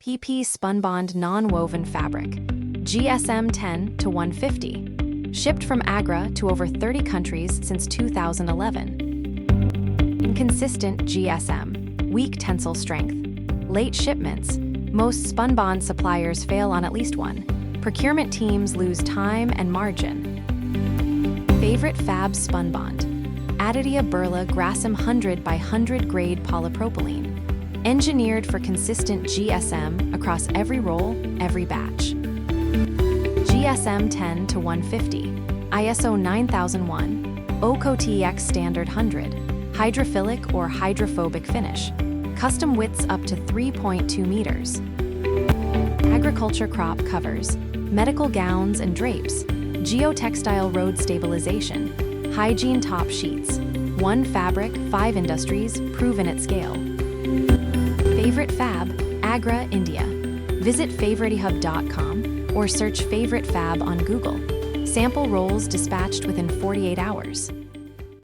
PP Spunbond Nonwoven Fabric, GSM 10 to 150. Shipped from Agra to over 30 countries since 2011. Inconsistent GSM, weak tensile strength. Late shipments. Most Spunbond suppliers fail on at least one. Procurement teams lose time and margin. Favourite Fab Spunbond. Adidia Burla Grassam 100 by 100 grade polypropylene. Engineered for consistent GSM across every roll, every batch. GSM 10 to 150. ISO 9001. OCO-TX Standard 100. Hydrophilic or hydrophobic finish. Custom widths up to 3.2 meters. Agriculture crop covers. Medical gowns and drapes. Geotextile road stabilization. Hygiene top sheets. One fabric, 5 industries, proven at scale. Favourite Fab, Agra, India. Visit favoritehub.com or search Favourite Fab on Google. Sample rolls dispatched within 48 hours.